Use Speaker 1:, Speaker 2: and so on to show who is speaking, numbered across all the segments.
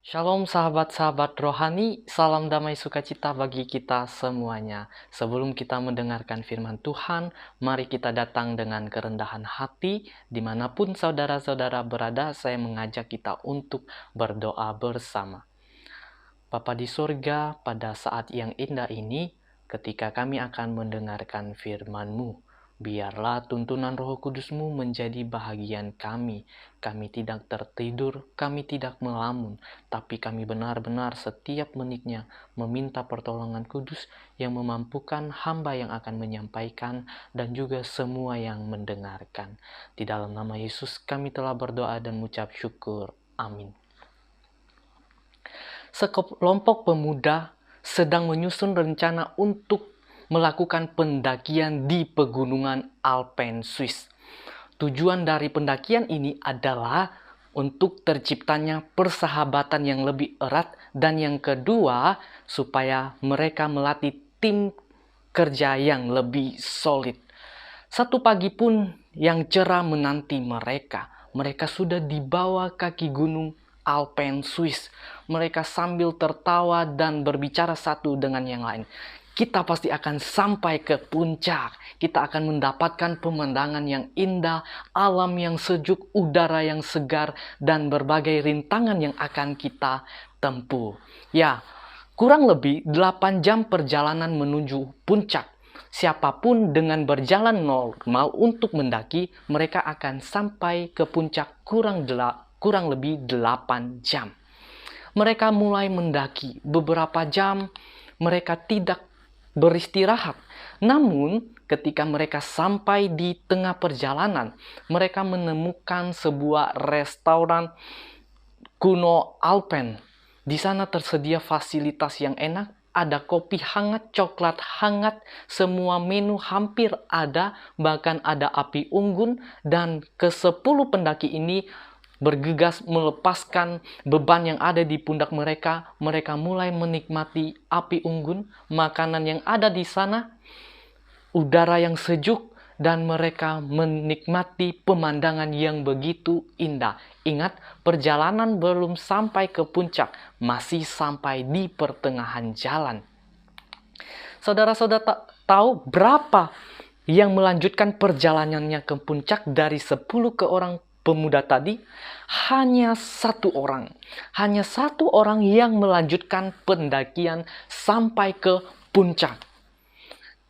Speaker 1: Shalom sahabat-sahabat rohani, salam damai sukacita bagi kita semuanya. Sebelum kita mendengarkan firman Tuhan, mari kita datang dengan kerendahan hati. Dimanapun saudara-saudara berada, saya mengajak kita untuk berdoa bersama. Bapa di surga, pada saat yang indah ini, ketika kami akan mendengarkan firman-Mu, biarlah tuntunan Roh Kudus-Mu menjadi bahagian kami. Kami tidak tertidur, kami tidak melamun, tapi kami benar-benar setiap menitnya meminta pertolongan kudus yang memampukan hamba yang akan menyampaikan dan juga semua yang mendengarkan. Di dalam nama Yesus kami telah berdoa dan mengucap syukur. Amin. Sekelompok pemuda sedang menyusun rencana untuk melakukan pendakian di pegunungan Alpen Swiss. Tujuan dari pendakian ini adalah untuk terciptanya persahabatan yang lebih erat, dan yang kedua, supaya mereka melatih tim kerja yang lebih solid. Satu pagi pun yang cerah menanti mereka. Mereka sudah di bawah kaki gunung Alpen Swiss. Mereka sambil tertawa dan berbicara satu dengan yang lain. Kita pasti akan sampai ke puncak. Kita akan mendapatkan pemandangan yang indah, alam yang sejuk, udara yang segar, dan berbagai rintangan yang akan kita tempuh. Ya, kurang lebih 8 jam perjalanan menuju puncak. Siapapun dengan berjalan normal untuk mendaki, mereka akan sampai ke puncak kurang lebih 8 jam. Mereka mulai mendaki. Beberapa jam mereka tidak beristirahat. Namun, ketika mereka sampai di tengah perjalanan, mereka menemukan sebuah restoran kuno Alpen. Di sana tersedia fasilitas yang enak, ada kopi hangat, coklat hangat, semua menu hampir ada, bahkan ada api unggun, dan ke-10 pendaki ini bergegas melepaskan beban yang ada di pundak mereka. Mereka mulai menikmati api unggun, makanan yang ada di sana, udara yang sejuk, dan mereka menikmati pemandangan yang begitu indah. Ingat, perjalanan belum sampai ke puncak, masih sampai di pertengahan jalan. Saudara-saudara tahu berapa yang melanjutkan perjalanannya ke puncak dari 10 ke orang pemuda tadi? Hanya satu orang. Hanya satu orang yang melanjutkan pendakian sampai ke puncak.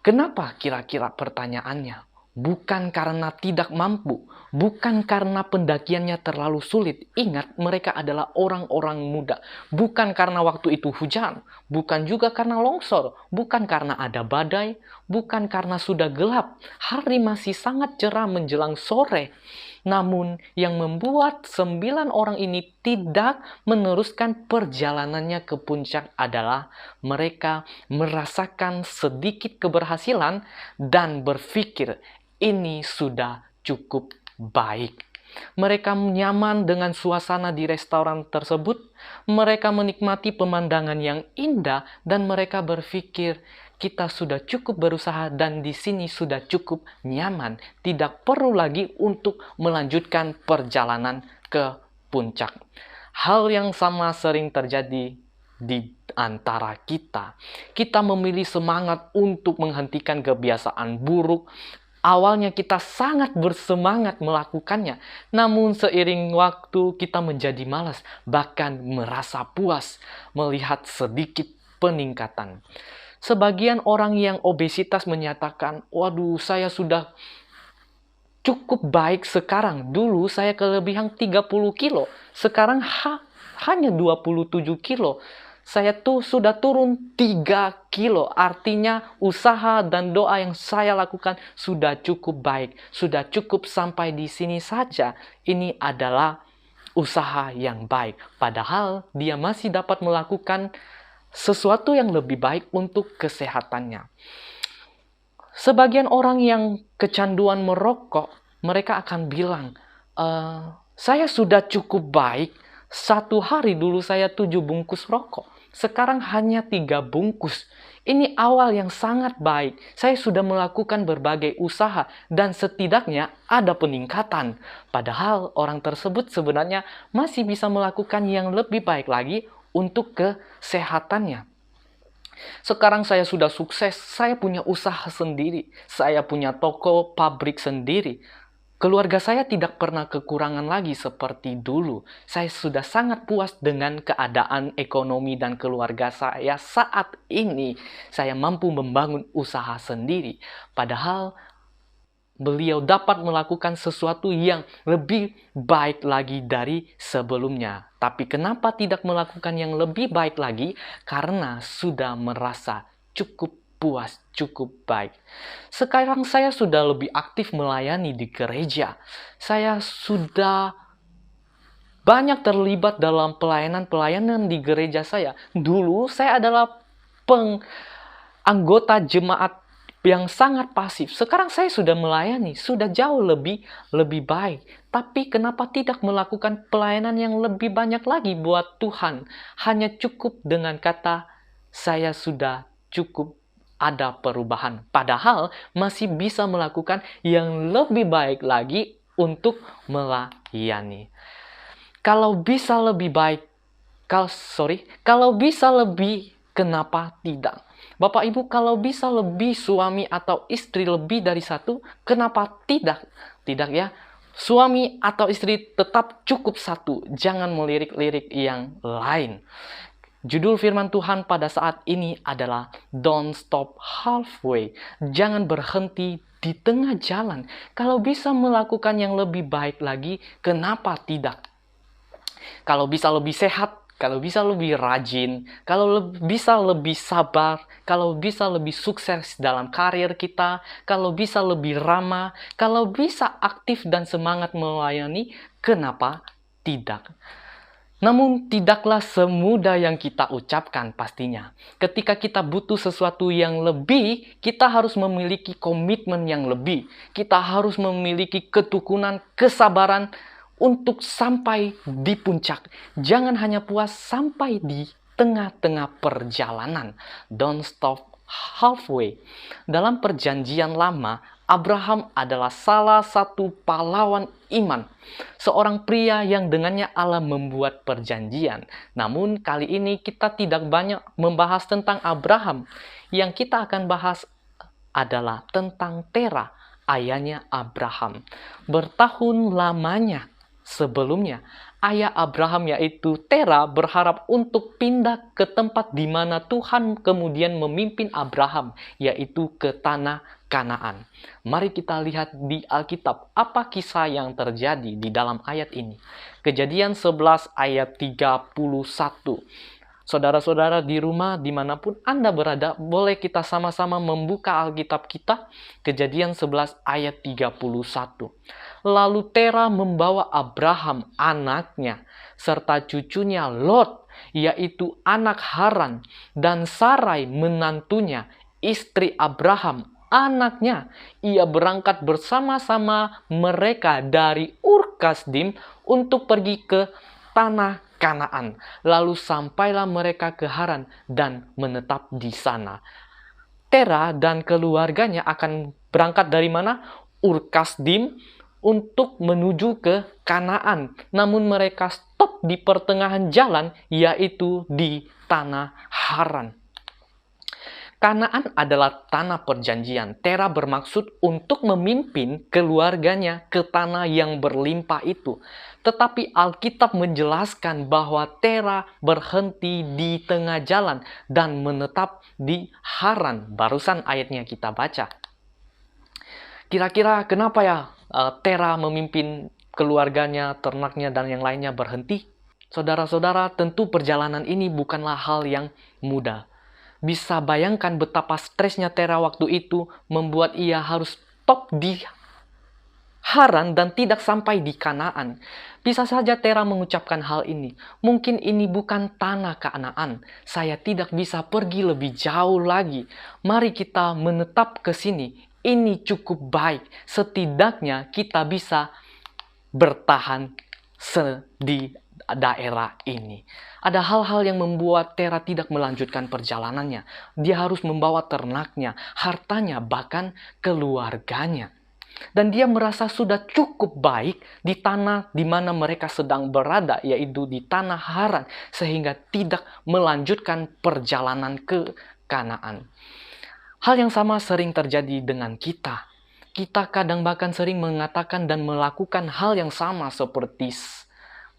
Speaker 1: Kenapa kira-kira pertanyaannya? Bukan karena tidak mampu, bukan karena pendakiannya terlalu sulit. Ingat, mereka adalah orang-orang muda. Bukan karena waktu itu hujan, bukan juga karena longsor, bukan karena ada badai, bukan karena sudah gelap. Hari masih sangat cerah menjelang sore. Namun, yang membuat 9 orang ini tidak meneruskan perjalanannya ke puncak adalah mereka merasakan sedikit keberhasilan dan berpikir, ini sudah cukup baik. Mereka nyaman dengan suasana di restoran tersebut. Mereka menikmati pemandangan yang indah dan mereka berpikir, kita sudah cukup berusaha dan di sini sudah cukup nyaman. Tidak perlu lagi untuk melanjutkan perjalanan ke puncak. Hal yang sama sering terjadi di antara kita. Kita memilih semangat untuk menghentikan kebiasaan buruk. Awalnya kita sangat bersemangat melakukannya, namun seiring waktu kita menjadi malas, bahkan merasa puas melihat sedikit peningkatan. Sebagian orang yang obesitas menyatakan, waduh, saya sudah cukup baik sekarang. Dulu saya kelebihan 30 kilo, sekarang hanya 27 kilo. Saya sudah turun 3 kilo. Artinya usaha dan doa yang saya lakukan sudah cukup baik. Sudah cukup sampai di sini saja. Ini adalah usaha yang baik. Padahal dia masih dapat melakukan sesuatu yang lebih baik untuk kesehatannya. Sebagian orang yang kecanduan merokok, mereka akan bilang, saya sudah cukup baik. Satu hari dulu saya 7 bungkus rokok. Sekarang hanya 3 bungkus. Ini awal yang sangat baik. Saya sudah melakukan berbagai usaha dan setidaknya ada peningkatan. Padahal orang tersebut sebenarnya masih bisa melakukan yang lebih baik lagi untuk kesehatannya. Sekarang saya sudah sukses, saya punya usaha sendiri, saya punya toko, pabrik sendiri. Keluarga saya tidak pernah kekurangan lagi seperti dulu. Saya sudah sangat puas dengan keadaan ekonomi dan keluarga saya saat ini. Saya mampu membangun usaha sendiri. Padahal beliau dapat melakukan sesuatu yang lebih baik lagi dari sebelumnya. Tapi kenapa tidak melakukan yang lebih baik lagi? Karena sudah merasa cukup puas, cukup baik. Sekarang saya sudah lebih aktif melayani di gereja. Saya sudah banyak terlibat dalam pelayanan-pelayanan di gereja saya. Dulu saya adalah anggota jemaat yang sangat pasif. Sekarang saya sudah melayani, sudah jauh lebih baik. Tapi kenapa tidak melakukan pelayanan yang lebih banyak lagi buat Tuhan? Hanya cukup dengan kata, saya sudah cukup ada perubahan. Padahal masih bisa melakukan yang lebih baik lagi untuk melayani. Kalau bisa lebih baik, kalau bisa lebih, kenapa tidak? Bapak Ibu, kalau bisa lebih suami atau istri lebih dari satu, kenapa tidak? Tidak ya. Suami atau istri tetap cukup satu, jangan melirik-lirik yang lain. Judul firman Tuhan pada saat ini adalah Don't Stop Halfway. Jangan berhenti di tengah jalan. Kalau bisa melakukan yang lebih baik lagi, kenapa tidak? Kalau bisa lebih sehat, kalau bisa lebih rajin, kalau bisa lebih sabar, kalau bisa lebih sukses dalam karir kita, kalau bisa lebih ramah, kalau bisa aktif dan semangat melayani, kenapa tidak? Namun tidaklah semudah yang kita ucapkan pastinya. Ketika kita butuh sesuatu yang lebih, kita harus memiliki komitmen yang lebih. Kita harus memiliki ketekunan, kesabaran, untuk sampai di puncak. Jangan hanya puas sampai di tengah-tengah perjalanan. Don't stop halfway. Dalam perjanjian lama, Abraham adalah salah satu pahlawan iman. Seorang pria yang dengannya Allah membuat perjanjian. Namun kali ini kita tidak banyak membahas tentang Abraham. Yang kita akan bahas adalah tentang Tera, ayahnya Abraham. Bertahun lamanya sebelumnya, ayah Abraham yaitu Tera berharap untuk pindah ke tempat di mana Tuhan kemudian memimpin Abraham, yaitu ke tanah Kanaan. Mari kita lihat di Alkitab apa kisah yang terjadi di dalam ayat ini. Kejadian 11 ayat 31. Saudara-saudara di rumah dimanapun Anda berada, boleh kita sama-sama membuka Alkitab kita. Kejadian 11 ayat 31. Lalu Tera membawa Abraham anaknya, serta cucunya Lot, yaitu anak Haran, dan Sarai menantunya, istri Abraham, anaknya. Ia berangkat bersama-sama mereka dari Ur Kasdim untuk pergi ke tanah Kanaan. Lalu sampailah mereka ke Haran dan menetap di sana. Tera dan keluarganya akan berangkat dari mana? Ur Kasdim untuk menuju ke Kanaan. Namun mereka stop di pertengahan jalan, yaitu di tanah Haran. Kanaan adalah tanah perjanjian. Tera bermaksud untuk memimpin keluarganya ke tanah yang berlimpah itu. Tetapi Alkitab menjelaskan bahwa Tera berhenti di tengah jalan dan menetap di Haran. Barusan ayatnya kita baca. Kira-kira kenapa ya Tera memimpin keluarganya, ternaknya, dan yang lainnya berhenti? Saudara-saudara, tentu perjalanan ini bukanlah hal yang mudah. Bisa bayangkan betapa stresnya Tera waktu itu membuat ia harus stop di Haran dan tidak sampai di Kanaan. Bisa saja Tera mengucapkan hal ini. Mungkin ini bukan tanah Kanaan. Saya tidak bisa pergi lebih jauh lagi. Mari kita menetap ke sini. Ini cukup baik. Setidaknya kita bisa bertahan di daerah ini. Ada hal-hal yang membuat Tera tidak melanjutkan perjalanannya. Dia harus membawa ternaknya, hartanya, bahkan keluarganya. Dan dia merasa sudah cukup baik di tanah di mana mereka sedang berada, yaitu di tanah Haran, sehingga tidak melanjutkan perjalanan ke Kanaan. Hal yang sama sering terjadi dengan kita. Kita kadang bahkan sering mengatakan dan melakukan hal yang sama seperti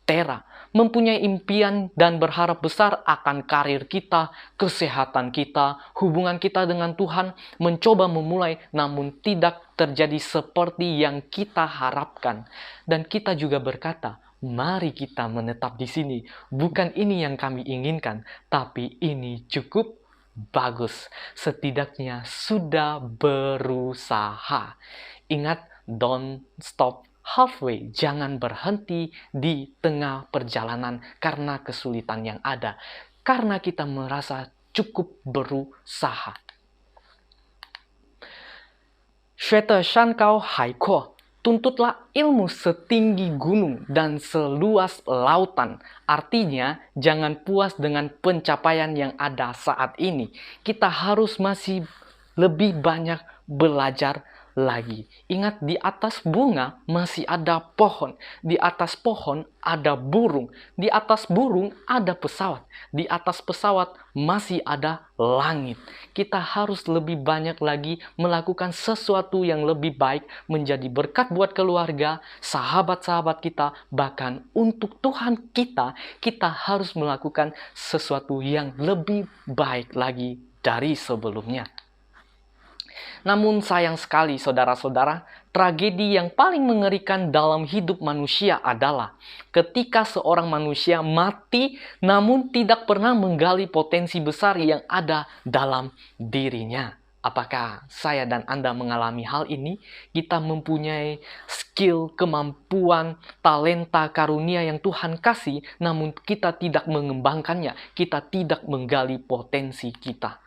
Speaker 1: Tera, mempunyai impian dan berharap besar akan karir kita, kesehatan kita, hubungan kita dengan Tuhan, mencoba memulai namun tidak terjadi seperti yang kita harapkan. Dan kita juga berkata, mari kita menetap di sini. Bukan ini yang kami inginkan, tapi ini cukup bagus. Setidaknya sudah berusaha. Ingat, don't stop halfway, jangan berhenti di tengah perjalanan karena kesulitan yang ada. Karena kita merasa cukup berusaha. 学得山高海阔, tuntutlah ilmu setinggi gunung dan seluas lautan. Artinya, jangan puas dengan pencapaian yang ada saat ini. Kita harus masih lebih banyak belajar lagi. Ingat, di atas bunga masih ada pohon. Di atas pohon ada burung. Di atas burung ada pesawat. Di atas pesawat masih ada langit. Kita harus lebih banyak lagi melakukan sesuatu yang lebih baik, menjadi berkat buat keluarga, sahabat-sahabat kita, bahkan untuk Tuhan kita. Kita harus melakukan sesuatu yang lebih baik lagi dari sebelumnya. Namun sayang sekali saudara-saudara, tragedi yang paling mengerikan dalam hidup manusia adalah ketika seorang manusia mati namun tidak pernah menggali potensi besar yang ada dalam dirinya. Apakah saya dan Anda mengalami hal ini? Kita mempunyai skill, kemampuan, talenta, karunia yang Tuhan kasih, namun kita tidak mengembangkannya, kita tidak menggali potensi kita.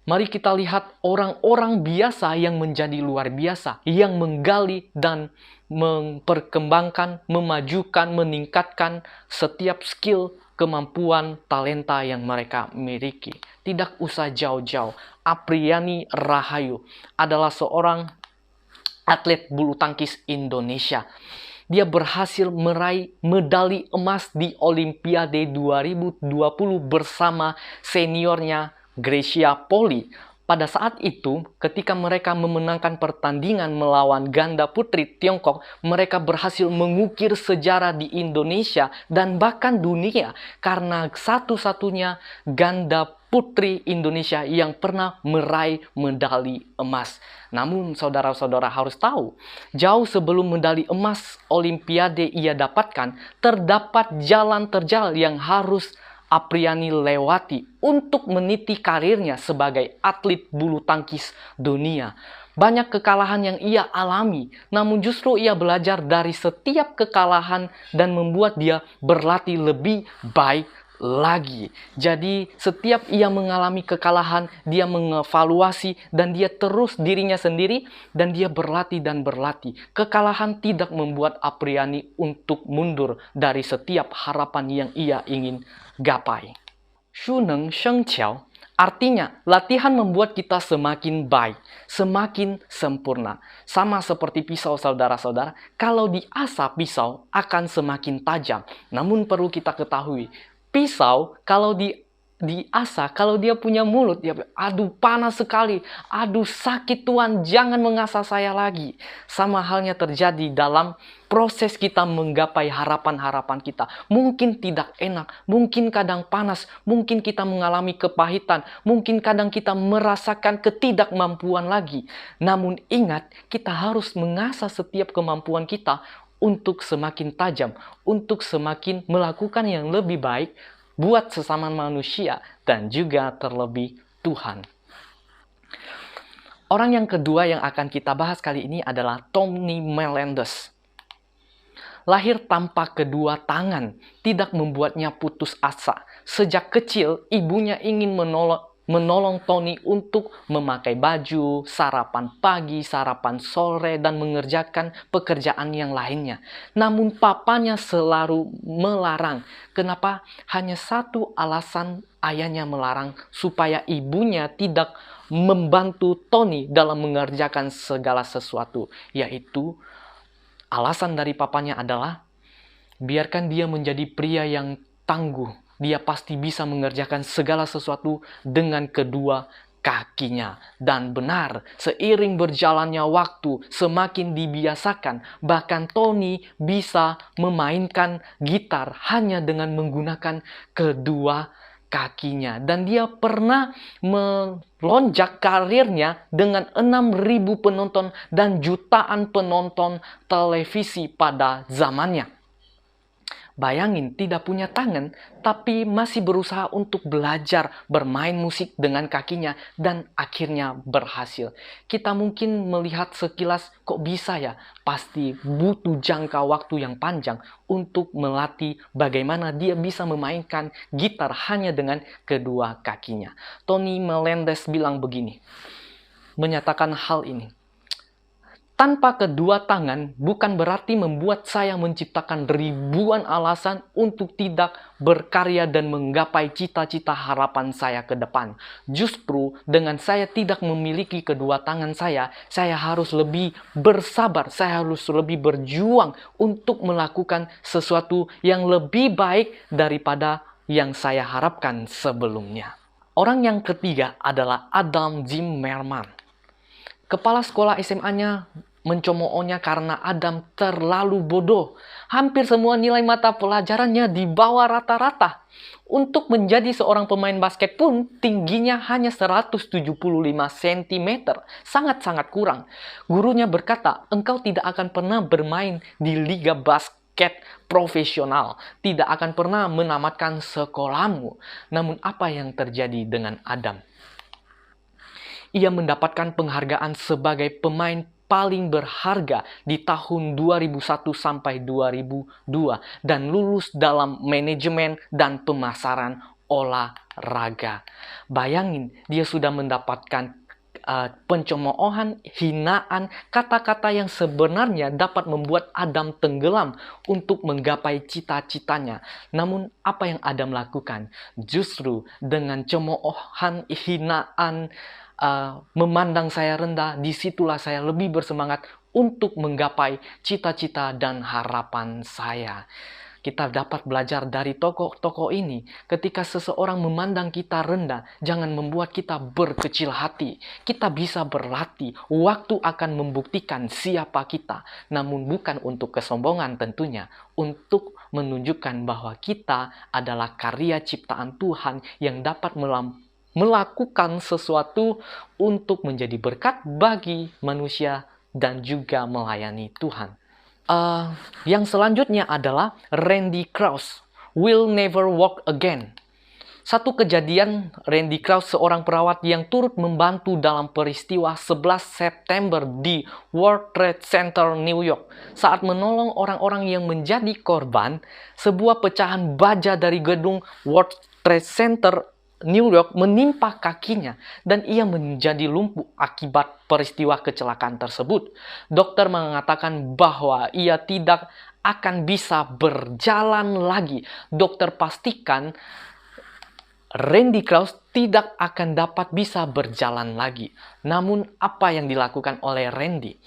Speaker 1: Mari kita lihat orang-orang biasa yang menjadi luar biasa, yang menggali dan memperkembangkan, memajukan, meningkatkan setiap skill, kemampuan, talenta yang mereka miliki. Tidak usah jauh-jauh. Apriani Rahayu adalah seorang atlet bulu tangkis Indonesia. Dia berhasil meraih medali emas di Olimpiade 2020 bersama seniornya Gracia Poli. Pada saat itu, ketika mereka memenangkan pertandingan melawan ganda putri Tiongkok, mereka berhasil mengukir sejarah di Indonesia dan bahkan dunia karena satu-satunya ganda putri Indonesia yang pernah meraih medali emas. Namun saudara-saudara harus tahu, jauh sebelum medali emas Olimpiade ia dapatkan, terdapat jalan terjal yang harus Apriani lewati untuk meniti karirnya sebagai atlet bulu tangkis dunia. Banyak kekalahan yang ia alami, namun justru ia belajar dari setiap kekalahan dan membuat dia berlatih lebih baik lagi. Jadi setiap ia mengalami kekalahan, dia mengevaluasi dan dia terus dirinya sendiri dan dia berlatih dan berlatih. Kekalahan tidak membuat Apriani untuk mundur dari setiap harapan yang ia ingin gapai. Shu Neng Sheng Qiao, artinya latihan membuat kita semakin baik, semakin sempurna. Sama seperti pisau saudara-saudara, kalau diasah pisau akan semakin tajam. Namun perlu kita ketahui, pisau kalau diasah, kalau dia punya mulut, dia aduh panas sekali, aduh sakit Tuhan, jangan mengasah saya lagi. Sama halnya terjadi dalam proses kita menggapai harapan-harapan kita. Mungkin tidak enak, mungkin kadang panas, mungkin kita mengalami kepahitan, mungkin kadang kita merasakan ketidakmampuan lagi. Namun ingat, kita harus mengasah setiap kemampuan kita untuk semakin tajam, untuk semakin melakukan yang lebih baik buat sesama manusia dan juga terlebih Tuhan. Orang yang kedua yang akan kita bahas kali ini adalah Tommy Melendez. Lahir tanpa kedua tangan tidak membuatnya putus asa. Sejak kecil, ibunya ingin menolong Tony untuk memakai baju, sarapan pagi, sarapan sore, dan mengerjakan pekerjaan yang lainnya. Namun papanya selalu melarang. Kenapa? Hanya satu alasan ayahnya melarang, supaya ibunya tidak membantu Tony dalam mengerjakan segala sesuatu. Yaitu, alasan dari papanya adalah, biarkan dia menjadi pria yang tangguh. Dia pasti bisa mengerjakan segala sesuatu dengan kedua kakinya. Dan benar, seiring berjalannya waktu, semakin dibiasakan, bahkan Tony bisa memainkan gitar hanya dengan menggunakan kedua kakinya. Dan dia pernah melonjak karirnya dengan 6.000 penonton dan jutaan penonton televisi pada zamannya. Bayangin, tidak punya tangan, tapi masih berusaha untuk belajar bermain musik dengan kakinya, dan akhirnya berhasil. Kita mungkin melihat sekilas, kok bisa ya? Pasti butuh jangka waktu yang panjang untuk melatih bagaimana dia bisa memainkan gitar hanya dengan kedua kakinya. Tony Melendez bilang begini, menyatakan hal ini. Tanpa kedua tangan bukan berarti membuat saya menciptakan ribuan alasan untuk tidak berkarya dan menggapai cita-cita harapan saya ke depan. Justru dengan saya tidak memiliki kedua tangan saya harus lebih bersabar, saya harus lebih berjuang untuk melakukan sesuatu yang lebih baik daripada yang saya harapkan sebelumnya. Orang yang ketiga adalah Adam Zimmerman. Kepala sekolah SMA-nya mencemoohnya karena Adam terlalu bodoh. Hampir semua nilai mata pelajarannya di bawah rata-rata. Untuk menjadi seorang pemain basket pun tingginya hanya 175 cm. Sangat-sangat kurang. Gurunya berkata, engkau tidak akan pernah bermain di liga basket profesional. Tidak akan pernah menamatkan sekolahmu. Namun apa yang terjadi dengan Adam? Ia mendapatkan penghargaan sebagai pemain paling berharga di tahun 2001 sampai 2002 dan lulus dalam manajemen dan pemasaran olahraga. Bayangin, dia sudah mendapatkan pencemoohan, hinaan, kata-kata yang sebenarnya dapat membuat Adam tenggelam untuk menggapai cita-citanya. Namun apa yang Adam lakukan? Justru dengan cemoohan, hinaan, memandang saya rendah, disitulah saya lebih bersemangat untuk menggapai cita-cita dan harapan saya. Kita dapat belajar dari tokoh-tokoh ini. Ketika seseorang memandang kita rendah, jangan membuat kita berkecil hati. Kita bisa berlatih, waktu akan membuktikan siapa kita. Namun bukan untuk kesombongan tentunya, untuk menunjukkan bahwa kita adalah karya ciptaan Tuhan yang dapat melakukan sesuatu untuk menjadi berkat bagi manusia dan juga melayani Tuhan. Yang selanjutnya adalah Randy Krause, Will Never Walk Again. Satu kejadian, Randy Krause, seorang perawat yang turut membantu dalam peristiwa 11 September di World Trade Center, New York. Saat menolong orang-orang yang menjadi korban, sebuah pecahan baja dari gedung World Trade Center New York menimpa kakinya dan ia menjadi lumpuh akibat peristiwa kecelakaan tersebut. Dokter mengatakan bahwa ia tidak akan bisa berjalan lagi. Dokter pastikan Randy Krause tidak akan dapat bisa berjalan lagi. Namun apa yang dilakukan oleh Randy?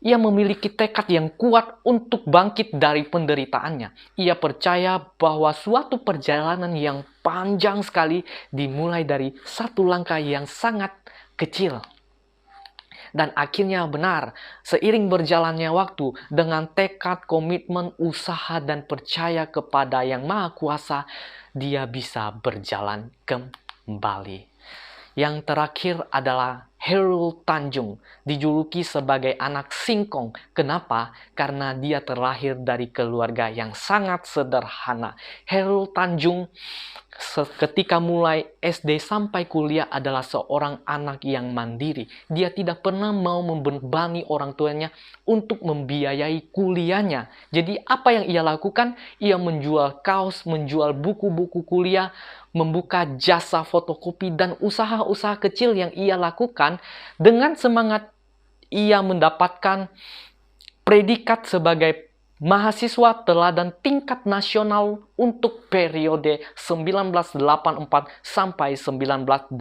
Speaker 1: Ia memiliki tekad yang kuat untuk bangkit dari penderitaannya. Ia percaya bahwa suatu perjalanan yang panjang sekali dimulai dari satu langkah yang sangat kecil. Dan akhirnya benar, seiring berjalannya waktu, dengan tekad, komitmen, usaha, dan percaya kepada Yang Maha Kuasa, dia bisa berjalan kembali. Yang terakhir adalah Harold Tanjung, dijuluki sebagai anak singkong. Kenapa? Karena dia terlahir dari keluarga yang sangat sederhana. Harold Tanjung ketika mulai SD sampai kuliah adalah seorang anak yang mandiri. Dia tidak pernah mau membebani orang tuanya untuk membiayai kuliahnya. Jadi apa yang ia lakukan? Ia menjual kaos, menjual buku-buku kuliah, membuka jasa fotokopi, dan usaha-usaha kecil yang ia lakukan dengan semangat ia mendapatkan predikat sebagai mahasiswa teladan tingkat nasional untuk periode 1984 sampai 1985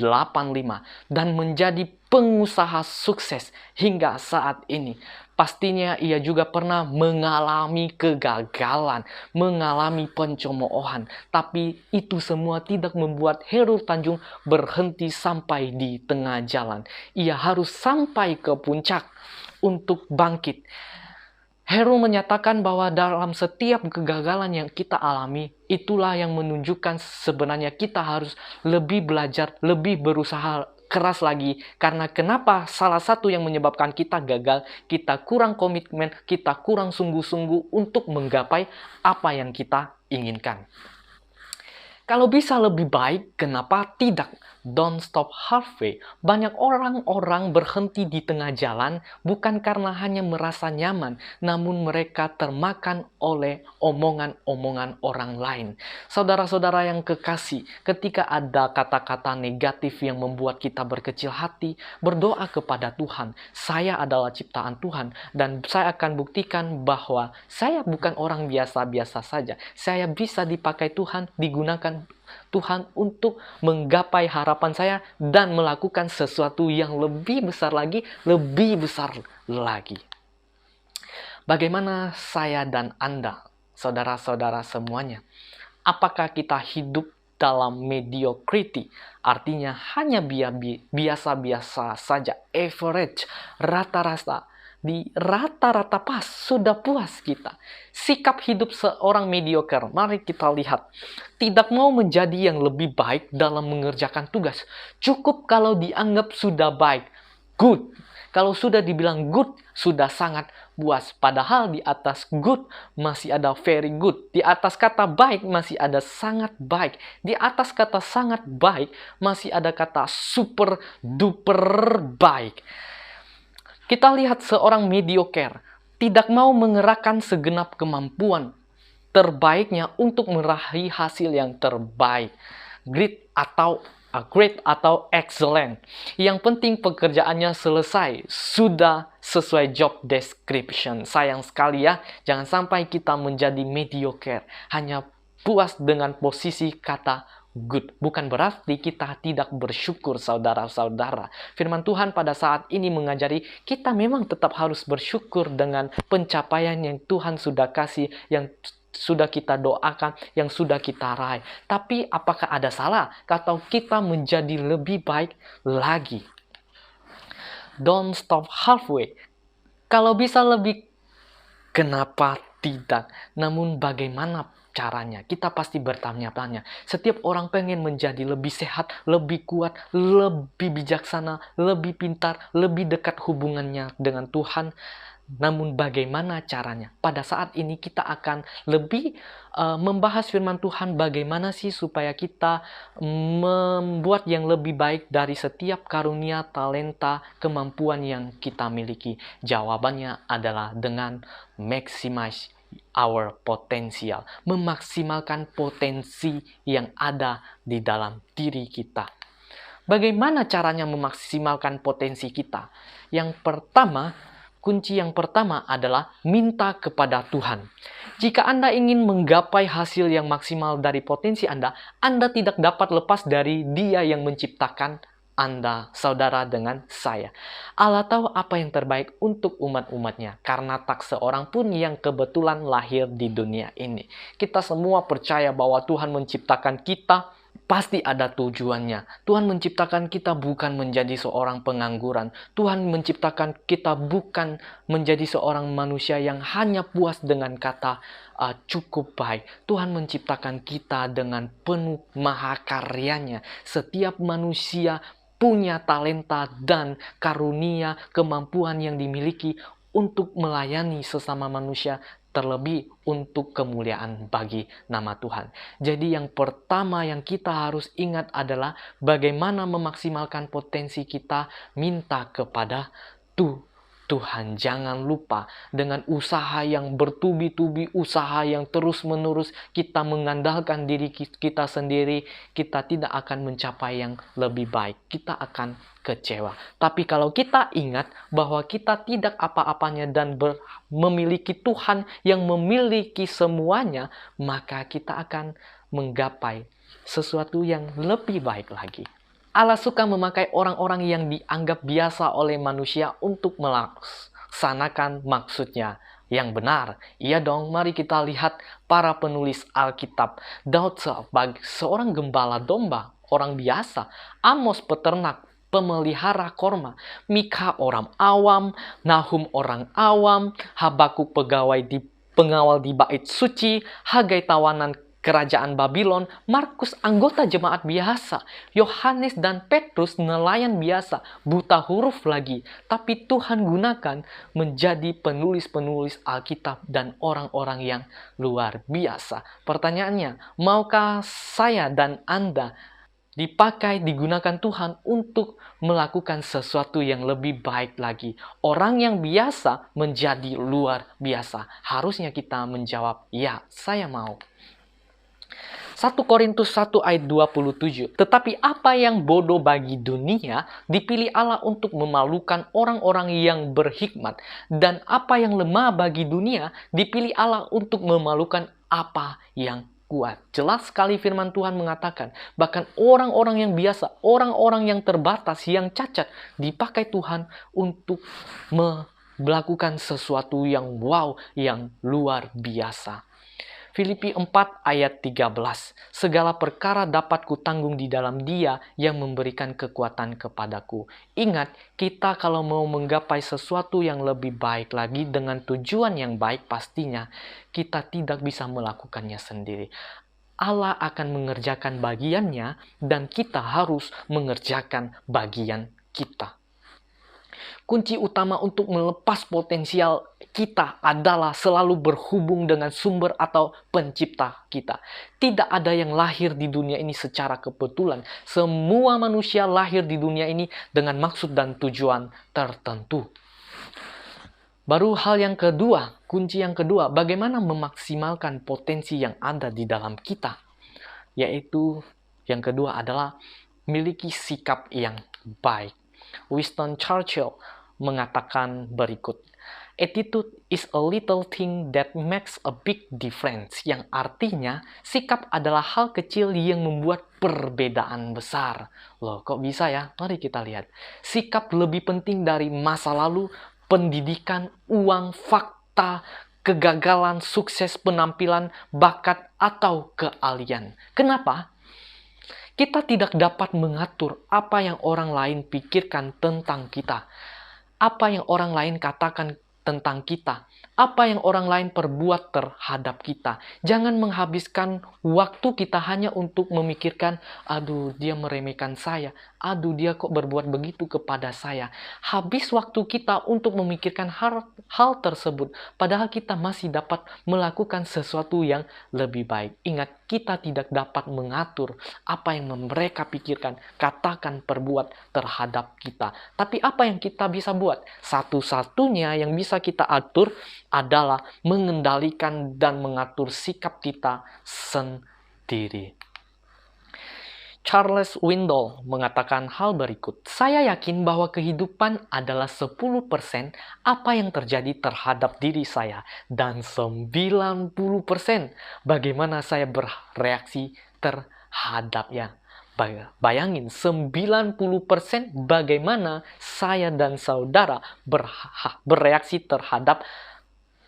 Speaker 1: dan menjadi pengusaha sukses hingga saat ini. Pastinya ia juga pernah mengalami kegagalan, mengalami pencemoohan, tapi itu semua tidak membuat Khairul Tanjung berhenti sampai di tengah jalan. Ia harus sampai ke puncak untuk bangkit. Khairul menyatakan bahwa dalam setiap kegagalan yang kita alami, itulah yang menunjukkan sebenarnya kita harus lebih belajar, lebih berusaha keras lagi. Karena kenapa salah satu yang menyebabkan kita gagal, kita kurang komitmen, kita kurang sungguh-sungguh untuk menggapai apa yang kita inginkan. Kalau bisa lebih baik, kenapa tidak? Don't stop halfway. Banyak orang-orang berhenti di tengah jalan bukan karena hanya merasa nyaman, namun mereka termakan oleh omongan-omongan orang lain. Saudara-saudara yang kekasih, ketika ada kata-kata negatif yang membuat kita berkecil hati, berdoa kepada Tuhan. Saya adalah ciptaan Tuhan dan saya akan buktikan bahwa saya bukan orang biasa-biasa saja. Saya bisa dipakai Tuhan, digunakan Tuhan untuk menggapai harapan saya dan melakukan sesuatu yang lebih besar lagi, lebih besar lagi. Bagaimana saya dan Anda, saudara-saudara semuanya? Apakah kita hidup dalam mediocrity? Artinya hanya biasa-biasa saja, average, rata-rata. Di rata-rata pas, sudah puas kita. Sikap hidup seorang mediocre, mari kita lihat. Tidak mau menjadi yang lebih baik dalam mengerjakan tugas. Cukup kalau dianggap sudah baik, good. Kalau sudah dibilang good, sudah sangat puas. Padahal di atas good masih ada very good. Di atas kata baik masih ada sangat baik. Di atas kata sangat baik masih ada kata super duper baik. Kita lihat seorang mediocre tidak mau mengerahkan segenap kemampuan terbaiknya untuk meraih hasil yang terbaik. Great atau excellent. Yang penting pekerjaannya selesai, sudah sesuai job description. Sayang sekali ya, jangan sampai kita menjadi mediocre, hanya puas dengan posisi kata good. Bukan berarti kita tidak bersyukur, saudara-saudara. Firman Tuhan pada saat ini mengajari kita memang tetap harus bersyukur dengan pencapaian yang Tuhan sudah kasih, yang sudah kita doakan, yang sudah kita raih. Tapi apakah ada salah kalau kita menjadi lebih baik lagi? Don't stop halfway. Kalau bisa lebih, kenapa tidak? Namun bagaimana caranya? Kita pasti bertanya-tanya. Setiap orang pengen menjadi lebih sehat, lebih kuat, lebih bijaksana, lebih pintar, lebih dekat hubungannya dengan Tuhan. Namun bagaimana caranya? Pada saat ini kita akan lebih membahas firman Tuhan, bagaimana sih supaya kita membuat yang lebih baik dari setiap karunia, talenta, kemampuan yang kita miliki. Jawabannya adalah dengan maximize our potential, memaksimalkan potensi yang ada di dalam diri kita. Bagaimana caranya memaksimalkan potensi kita? Kunci yang pertama adalah minta kepada Tuhan. Jika Anda ingin menggapai hasil yang maksimal dari potensi Anda tidak dapat lepas dari Dia yang menciptakan Anda, saudara dengan saya. Allah tahu apa yang terbaik untuk umat-umatnya, karena tak seorang pun yang kebetulan lahir di dunia ini. Kita semua percaya bahwa Tuhan menciptakan kita pasti ada tujuannya. Tuhan menciptakan kita bukan menjadi seorang pengangguran. Tuhan menciptakan kita bukan menjadi seorang manusia yang hanya puas dengan kata cukup baik. Tuhan menciptakan kita dengan penuh mahakaryanya. Setiap manusia punya talenta dan karunia, kemampuan yang dimiliki untuk melayani sesama manusia terlebih untuk kemuliaan bagi nama Tuhan. Jadi yang pertama yang kita harus ingat adalah bagaimana memaksimalkan potensi kita, minta kepada Tuhan. Jangan lupa dengan usaha yang bertubi-tubi, usaha yang terus-menerus kita mengandalkan diri kita sendiri, kita tidak akan mencapai yang lebih baik. Kita akan kecewa. Tapi kalau kita ingat bahwa kita tidak apa-apanya dan memiliki Tuhan yang memiliki semuanya, maka kita akan menggapai sesuatu yang lebih baik lagi. Allah suka memakai orang-orang yang dianggap biasa oleh manusia untuk melaksanakan maksudnya yang benar. Iya dong, mari kita lihat para penulis Alkitab. Daud sebagai seorang gembala domba, orang biasa. Amos peternak, pemelihara korma. Mika orang awam, Nahum orang awam, Habakuk pengawal di bait suci, Hagai tawanan kerajaan Babylon, Markus anggota jemaat biasa, Yohanes dan Petrus nelayan biasa, buta huruf lagi, tapi Tuhan gunakan menjadi penulis-penulis Alkitab dan orang-orang yang luar biasa. Pertanyaannya, maukah saya dan Anda digunakan Tuhan untuk melakukan sesuatu yang lebih baik lagi? Orang yang biasa menjadi luar biasa. Harusnya kita menjawab, ya, saya mau. 1 Korintus 1 ayat 27. Tetapi apa yang bodoh bagi dunia dipilih Allah untuk memalukan orang-orang yang berhikmat, dan apa yang lemah bagi dunia dipilih Allah untuk memalukan apa yang kuat. Jelas sekali firman Tuhan mengatakan, bahkan orang-orang yang biasa, orang-orang yang terbatas, yang cacat, dipakai Tuhan untuk melakukan sesuatu yang wow, yang luar biasa. Filipi 4 ayat 13. Segala perkara dapat kutanggung di dalam Dia yang memberikan kekuatan kepadaku. Ingat, kita kalau mau menggapai sesuatu yang lebih baik lagi dengan tujuan yang baik, pastinya kita tidak bisa melakukannya sendiri. Allah akan mengerjakan bagiannya dan kita harus mengerjakan bagian kita. Kunci utama untuk melepas potensial kita adalah selalu berhubung dengan sumber atau pencipta kita. Tidak ada yang lahir di dunia ini secara kebetulan. Semua manusia lahir di dunia ini dengan maksud dan tujuan tertentu. Baru hal yang kedua, kunci yang kedua, bagaimana memaksimalkan potensi yang ada di dalam kita. Yaitu yang kedua adalah miliki sikap yang baik. Winston Churchill mengatakan berikut, attitude is a little thing that makes a big difference. Yang artinya, sikap adalah hal kecil yang membuat perbedaan besar. Loh, kok bisa ya? Mari kita lihat. Sikap lebih penting dari masa lalu, pendidikan, uang, fakta, kegagalan, sukses, penampilan, bakat, atau keahlian. Kenapa? Kita tidak dapat mengatur apa yang orang lain pikirkan tentang kita. Apa yang orang lain katakan tentang kita. Apa yang orang lain perbuat terhadap kita. Jangan menghabiskan waktu kita hanya untuk memikirkan, aduh dia meremehkan saya. Aduh dia kok berbuat begitu kepada saya. Habis waktu kita untuk memikirkan hal tersebut. Padahal kita masih dapat melakukan sesuatu yang lebih baik. Ingat, kita tidak dapat mengatur apa yang mereka pikirkan, katakan, perbuat terhadap kita. Tapi apa yang kita bisa buat? Satu-satunya yang bisa kita atur adalah mengendalikan dan mengatur sikap kita sendiri. Charles Swindoll mengatakan hal berikut, saya yakin bahwa kehidupan adalah 10% apa yang terjadi terhadap diri saya dan 90% bagaimana saya bereaksi terhadapnya. Bayangin, 90% bagaimana saya dan saudara bereaksi terhadap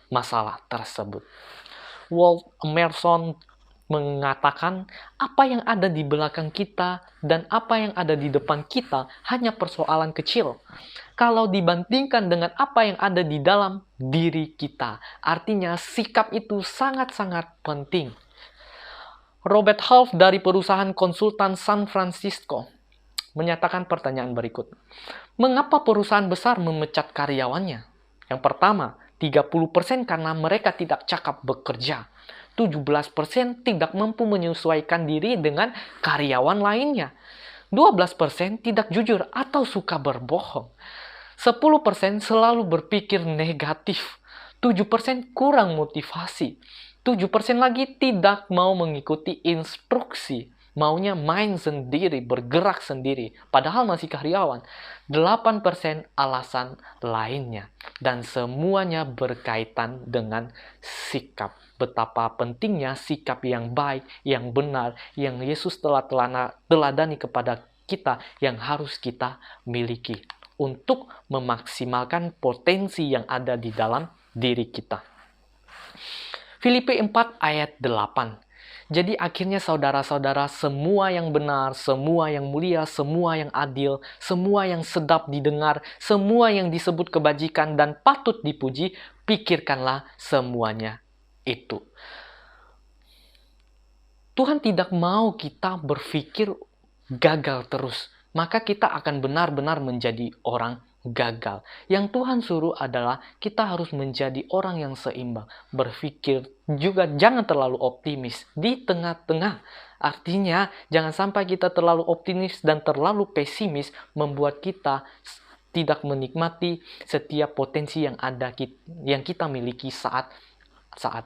Speaker 1: masalah tersebut. Walt Emerson mengatakan apa yang ada di belakang kita dan apa yang ada di depan kita hanya persoalan kecil kalau dibandingkan dengan apa yang ada di dalam diri kita. Artinya sikap itu sangat-sangat penting. Robert Half dari perusahaan konsultan San Francisco menyatakan pertanyaan berikut. Mengapa perusahaan besar memecat karyawannya? Yang pertama, 30% karena mereka tidak cakap bekerja. 17% tidak mampu menyesuaikan diri dengan karyawan lainnya. 12% tidak jujur atau suka berbohong. 10% selalu berpikir negatif. 7% kurang motivasi. 7% lagi tidak mau mengikuti instruksi. Maunya main sendiri, bergerak sendiri, padahal masih karyawan. 8% alasan lainnya. Dan semuanya berkaitan dengan sikap. Betapa pentingnya sikap yang baik, yang benar, yang Yesus telah teladani kepada kita, yang harus kita miliki untuk memaksimalkan potensi yang ada di dalam diri kita. Filipi 4 ayat 8. Jadi akhirnya saudara-saudara, semua yang benar, semua yang mulia, semua yang adil, semua yang sedap didengar, semua yang disebut kebajikan dan patut dipuji, pikirkanlah semuanya itu. Tuhan tidak mau kita berpikir gagal terus, maka kita akan benar-benar menjadi orang gagal. Yang Tuhan suruh adalah kita harus menjadi orang yang seimbang. Berpikir juga jangan terlalu optimis di tengah-tengah. Artinya jangan sampai kita terlalu optimis dan terlalu pesimis membuat kita tidak menikmati setiap potensi yang ada yang kita miliki saat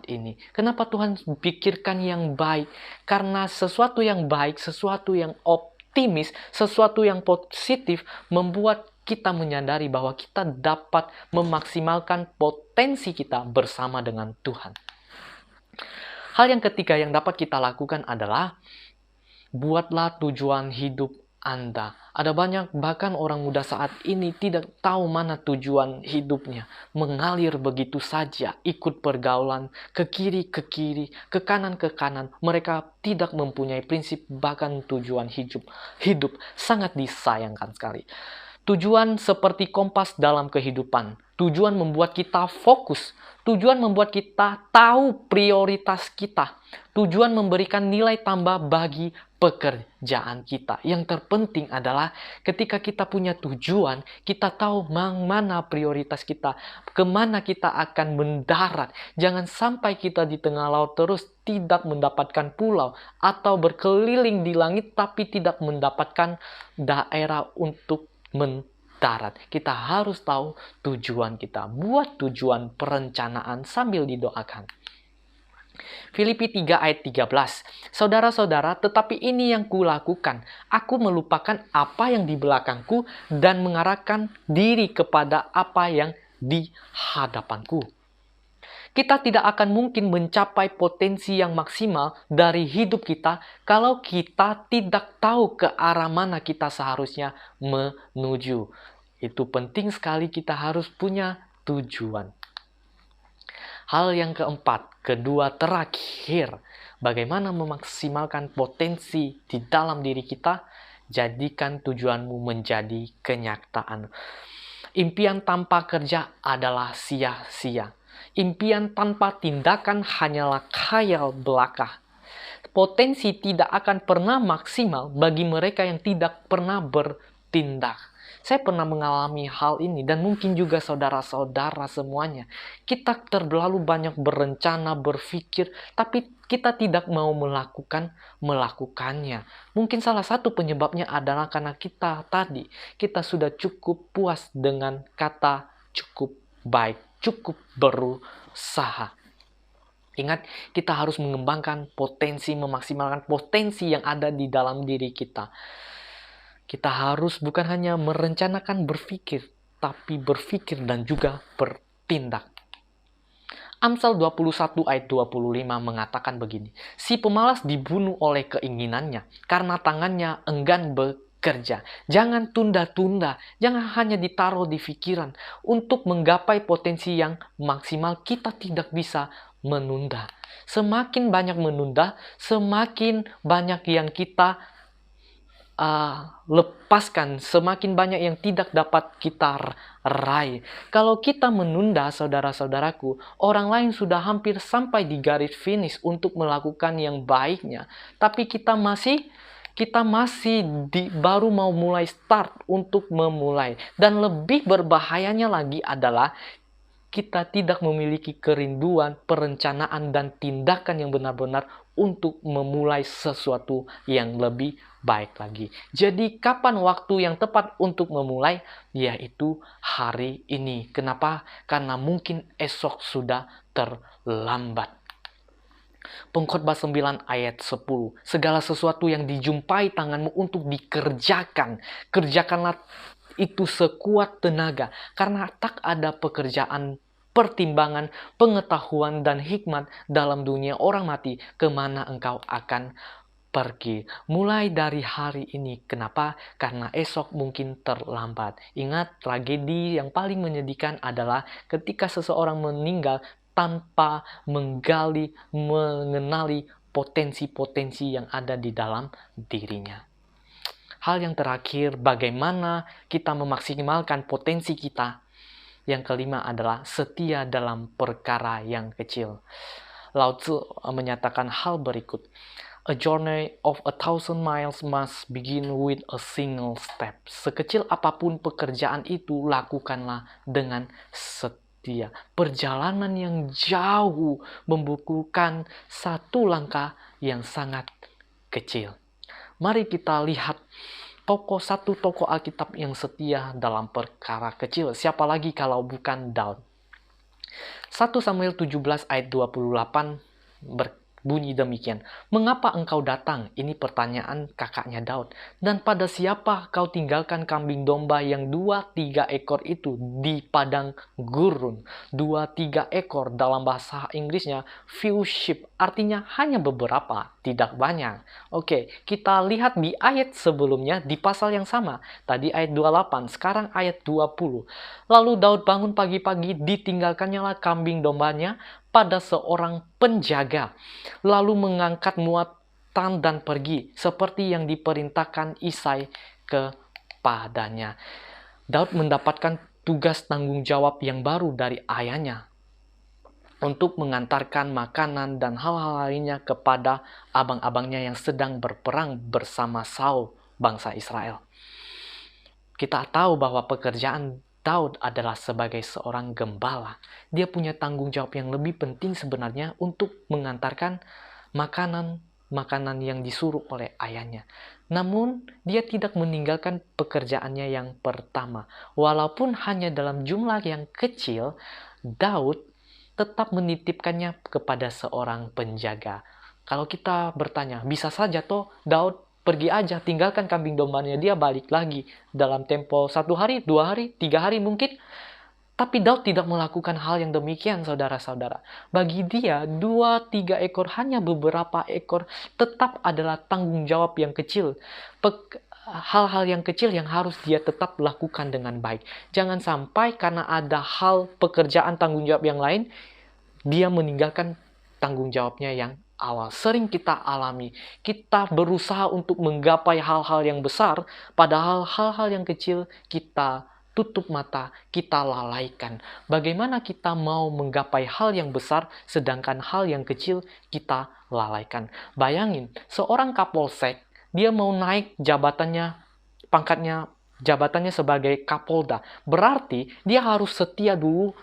Speaker 1: ini. Kenapa Tuhan pikirkan yang baik? Karena sesuatu yang baik, sesuatu yang optimis, sesuatu yang positif membuat kita menyadari bahwa kita dapat memaksimalkan potensi kita bersama dengan Tuhan. Hal yang ketiga yang dapat kita lakukan adalah buatlah tujuan hidup Anda. Ada banyak bahkan orang muda saat ini tidak tahu mana tujuan hidupnya. Mengalir begitu saja, ikut pergaulan, ke kiri, ke kanan. Mereka tidak mempunyai prinsip bahkan tujuan hidup. Sangat disayangkan sekali. Tujuan seperti kompas dalam kehidupan. Tujuan membuat kita fokus. Tujuan membuat kita tahu prioritas kita. Tujuan memberikan nilai tambah bagi pekerjaan kita. Yang terpenting adalah ketika kita punya tujuan, kita tahu mana prioritas kita, kemana kita akan mendarat. Jangan sampai kita di tengah laut terus tidak mendapatkan pulau atau berkeliling di langit tapi tidak mendapatkan daerah untuk mendarat. Kita harus tahu tujuan kita. Buat tujuan perencanaan sambil didoakan. Filipi 3 ayat 13. Saudara-saudara, tetapi ini yang kulakukan. Aku melupakan apa yang di belakangku dan mengarahkan diri kepada apa yang di hadapanku. Kita tidak akan mungkin mencapai potensi yang maksimal dari hidup kita kalau kita tidak tahu ke arah mana kita seharusnya menuju. Itu penting sekali, kita harus punya tujuan. Hal yang kedua terakhir, bagaimana memaksimalkan potensi di dalam diri kita? Jadikan tujuanmu menjadi kenyataan. Impian tanpa kerja adalah sia-sia. Impian tanpa tindakan hanyalah khayal belaka. Potensi tidak akan pernah maksimal bagi mereka yang tidak pernah bertindak. Saya pernah mengalami hal ini dan mungkin juga saudara-saudara semuanya. Kita terlalu banyak berencana, berpikir, tapi kita tidak mau melakukannya. Mungkin salah satu penyebabnya adalah karena kita sudah cukup puas dengan kata cukup baik, cukup berusaha. Ingat, kita harus mengembangkan potensi, memaksimalkan potensi yang ada di dalam diri kita. Kita harus bukan hanya merencanakan berpikir, tapi berpikir dan juga bertindak. Amsal 21 ayat 25 mengatakan begini. Si pemalas dibunuh oleh keinginannya, karena tangannya enggan bekerja. Jangan tunda-tunda, jangan hanya ditaruh di pikiran. Untuk menggapai potensi yang maksimal, kita tidak bisa menunda. Semakin banyak menunda, semakin banyak yang kita lepaskan, semakin banyak yang tidak dapat kita raih. Kalau kita menunda, saudara-saudaraku, orang lain sudah hampir sampai di garis finish untuk melakukan yang baiknya, tapi kita masih baru mau mulai start untuk memulai. Dan lebih berbahayanya lagi adalah kita tidak memiliki kerinduan, perencanaan, dan tindakan yang benar-benar untuk memulai sesuatu yang lebih baik lagi. Jadi kapan waktu yang tepat untuk memulai? Yaitu hari ini. Kenapa? Karena mungkin esok sudah terlambat. Pengkhotbah 9 ayat 10. Segala sesuatu yang dijumpai tanganmu untuk dikerjakan, kerjakanlah itu sekuat tenaga, karena tak ada pekerjaan, pertimbangan, pengetahuan, dan hikmat dalam dunia orang mati kemana engkau akan pergi. Mulai dari hari ini. Kenapa? Karena esok mungkin terlambat. Ingat, tragedi yang paling menyedihkan adalah ketika seseorang meninggal tanpa mengenali potensi-potensi yang ada di dalam dirinya. Hal yang terakhir, bagaimana kita memaksimalkan potensi kita. Yang kelima adalah setia dalam perkara yang kecil. Lao Tzu menyatakan hal berikut. A journey of 1,000 miles must begin with a single step. Sekecil apapun pekerjaan itu, lakukanlah dengan setia. Perjalanan yang jauh membutuhkan satu langkah yang sangat kecil. Mari kita lihat satu tokoh Alkitab yang setia dalam perkara kecil. Siapa lagi kalau bukan Daud? 1 Samuel 17 ayat 28 berbunyi demikian. Mengapa engkau datang? Ini pertanyaan kakaknya Daud. Dan pada siapa kau tinggalkan kambing domba yang 2-3 ekor itu di padang gurun? 2-3 ekor dalam bahasa Inggrisnya few sheep, artinya hanya beberapa, tidak banyak. Oke, kita lihat di ayat sebelumnya di pasal yang sama. Tadi ayat 28, sekarang ayat 20. Lalu Daud bangun pagi-pagi, ditinggalkannya lah kambing dombanya pada seorang penjaga, lalu mengangkat muatan dan pergi, seperti yang diperintahkan Isai kepadanya. Daud mendapatkan tugas tanggung jawab yang baru dari ayahnya untuk mengantarkan makanan dan hal-hal lainnya kepada abang-abangnya yang sedang berperang bersama Saul, bangsa Israel. Kita tahu bahwa pekerjaan Daud adalah sebagai seorang gembala. Dia punya tanggung jawab yang lebih penting sebenarnya untuk mengantarkan makanan yang disuruh oleh ayahnya. Namun, dia tidak meninggalkan pekerjaannya yang pertama. Walaupun hanya dalam jumlah yang kecil, Daud tetap menitipkannya kepada seorang penjaga. Kalau kita bertanya, bisa saja toh Daud pergi aja, tinggalkan kambing dombanya, dia balik lagi dalam tempo 1 hari, 2 hari, 3 hari mungkin. Tapi Daud tidak melakukan hal yang demikian, saudara-saudara. Bagi dia, 2-3 ekor, hanya beberapa ekor, tetap adalah tanggung jawab yang kecil. Hal-hal yang kecil yang harus dia tetap lakukan dengan baik. Jangan sampai karena ada hal pekerjaan tanggung jawab yang lain, dia meninggalkan tanggung jawabnya yang awal. Sering kita alami, kita berusaha untuk menggapai hal-hal yang besar, padahal hal-hal yang kecil kita tutup mata, kita lalaikan. Bagaimana kita mau menggapai hal yang besar, sedangkan hal yang kecil kita lalaikan? Bayangin, seorang kapolsek, dia mau naik jabatannya sebagai kapolda. Berarti dia harus setia dulu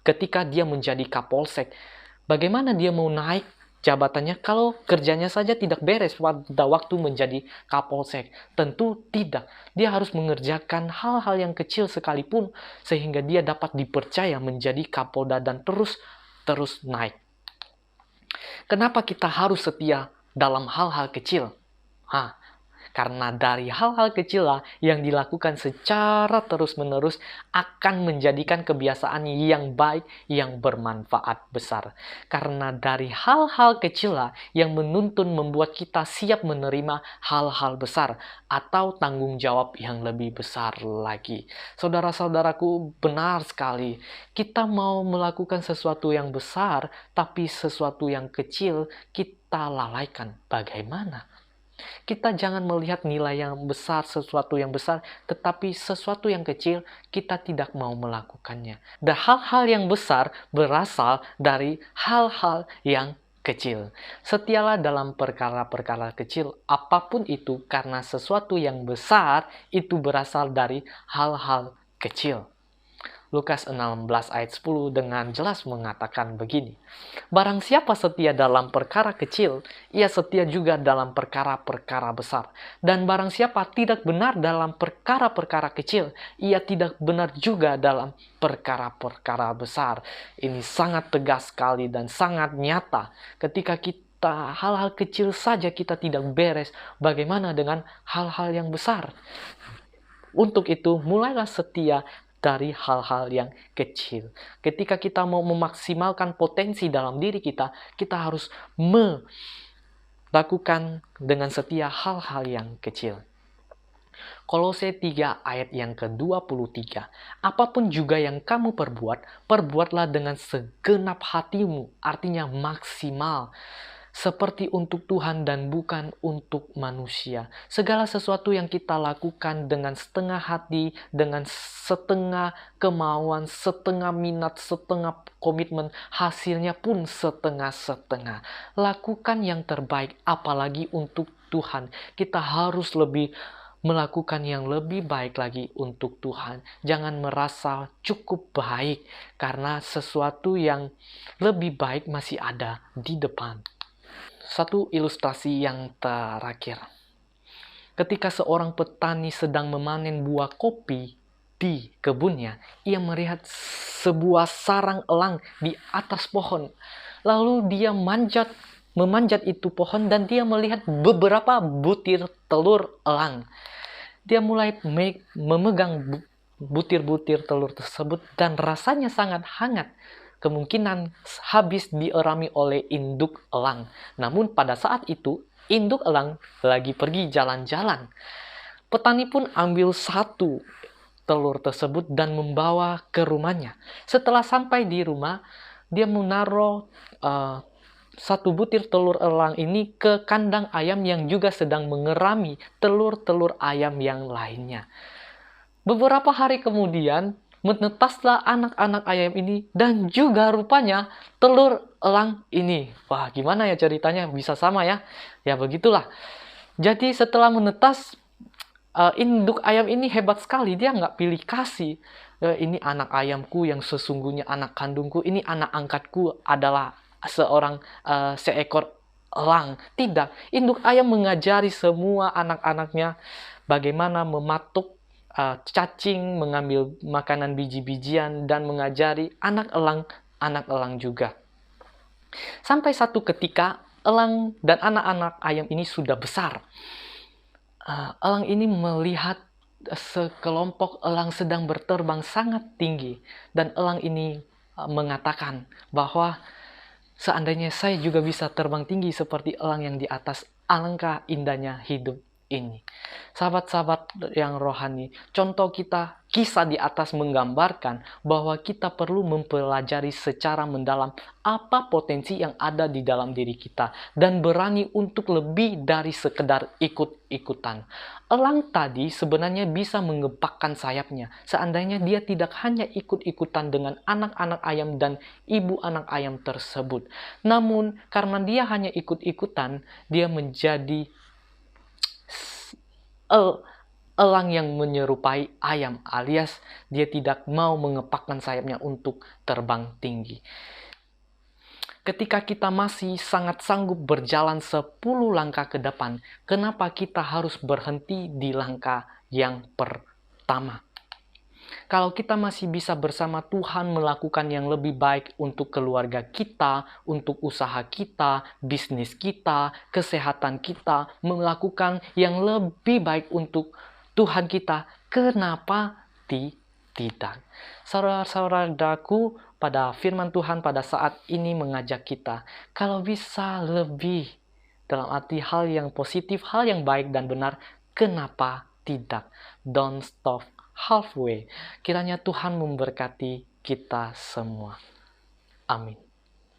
Speaker 1: ketika dia menjadi kapolsek. Bagaimana dia mau naik jabatannya kalau kerjanya saja tidak beres pada waktu menjadi kapolsek? Tentu tidak. Dia harus mengerjakan hal-hal yang kecil sekalipun sehingga dia dapat dipercaya menjadi kapolda dan terus naik. Kenapa kita harus setia dalam hal-hal kecil? Karena dari hal-hal kecil lah yang dilakukan secara terus-menerus akan menjadikan kebiasaan yang baik, yang bermanfaat besar. Karena dari hal-hal kecil lah yang menuntun membuat kita siap menerima hal-hal besar atau tanggung jawab yang lebih besar lagi. Saudara-saudaraku, benar sekali. Kita mau melakukan sesuatu yang besar, tapi sesuatu yang kecil kita lalaikan. Bagaimana? Kita jangan melihat nilai yang besar, sesuatu yang besar, tetapi sesuatu yang kecil kita tidak mau melakukannya. Dan hal-hal yang besar berasal dari hal-hal yang kecil. Setialah dalam perkara-perkara kecil, apapun itu, karena sesuatu yang besar itu berasal dari hal-hal kecil. Lukas 16 ayat 10 dengan jelas mengatakan begini. Barang siapa setia dalam perkara kecil, ia setia juga dalam perkara-perkara besar. Dan barang siapa tidak benar dalam perkara-perkara kecil, ia tidak benar juga dalam perkara-perkara besar. Ini sangat tegas sekali dan sangat nyata. Ketika kita hal-hal kecil saja kita tidak beres, bagaimana dengan hal-hal yang besar? Untuk itu, mulailah setia dari hal-hal yang kecil. Ketika kita mau memaksimalkan potensi dalam diri kita, kita harus melakukan dengan setia hal-hal yang kecil. Kolose 3 ayat yang ke-23. Apapun juga yang kamu perbuat, perbuatlah dengan segenap hatimu, artinya maksimal. Seperti untuk Tuhan dan bukan untuk manusia. Segala sesuatu yang kita lakukan dengan setengah hati, dengan setengah kemauan, setengah minat, setengah komitmen, hasilnya pun setengah-setengah. Lakukan yang terbaik, apalagi untuk Tuhan. Kita harus lebih melakukan yang lebih baik lagi untuk Tuhan. Jangan merasa cukup baik, karena sesuatu yang lebih baik masih ada di depan. Satu ilustrasi yang terakhir. Ketika seorang petani sedang memanen buah kopi di kebunnya, ia melihat sebuah sarang elang di atas pohon. Lalu dia memanjat itu pohon dan dia melihat beberapa butir telur elang. Dia mulai memegang butir-butir telur tersebut dan rasanya sangat hangat. Kemungkinan habis dierami oleh induk elang. Namun pada saat itu, induk elang lagi pergi jalan-jalan. Petani pun ambil satu telur tersebut dan membawa ke rumahnya. Setelah sampai di rumah, dia menaruh satu butir telur elang ini ke kandang ayam yang juga sedang mengerami telur-telur ayam yang lainnya. Beberapa hari kemudian, menetaslah anak-anak ayam ini dan juga rupanya telur elang ini. Wah, gimana ya ceritanya? Bisa sama ya? Ya begitulah. Jadi setelah menetas, induk ayam ini hebat sekali. Dia nggak pilih kasih. Ini anak ayamku yang sesungguhnya anak kandungku. Ini anak angkatku adalah seekor elang. Tidak. Induk ayam mengajari semua anak-anaknya bagaimana mematuk cacing, mengambil makanan biji-bijian, dan mengajari anak elang juga. Sampai satu ketika, elang dan anak-anak ayam ini sudah besar. Elang ini melihat sekelompok elang sedang berterbang sangat tinggi. Dan elang ini mengatakan bahwa seandainya saya juga bisa terbang tinggi seperti elang yang di atas, alangkah indahnya hidup ini. Sahabat-sahabat yang rohani, contoh kita, kisah di atas menggambarkan bahwa kita perlu mempelajari secara mendalam apa potensi yang ada di dalam diri kita dan berani untuk lebih dari sekedar ikut-ikutan. Elang tadi sebenarnya bisa mengepakkan sayapnya seandainya dia tidak hanya ikut-ikutan dengan anak-anak ayam dan ibu anak ayam tersebut. Namun karena dia hanya ikut-ikutan, dia menjadi elang yang menyerupai ayam, alias dia tidak mau mengepakkan sayapnya untuk terbang tinggi. Ketika kita masih sangat sanggup berjalan 10 langkah ke depan, kenapa kita harus berhenti di langkah yang pertama? Kalau kita masih bisa bersama Tuhan melakukan yang lebih baik untuk keluarga kita, untuk usaha kita, bisnis kita, kesehatan kita, melakukan yang lebih baik untuk Tuhan kita, kenapa tidak? Saudara-saudaraku, pada firman Tuhan pada saat ini mengajak kita, kalau bisa lebih dalam arti hal yang positif, hal yang baik dan benar, kenapa tidak? Don't stop halfway. Kiranya Tuhan memberkati kita semua. Amin.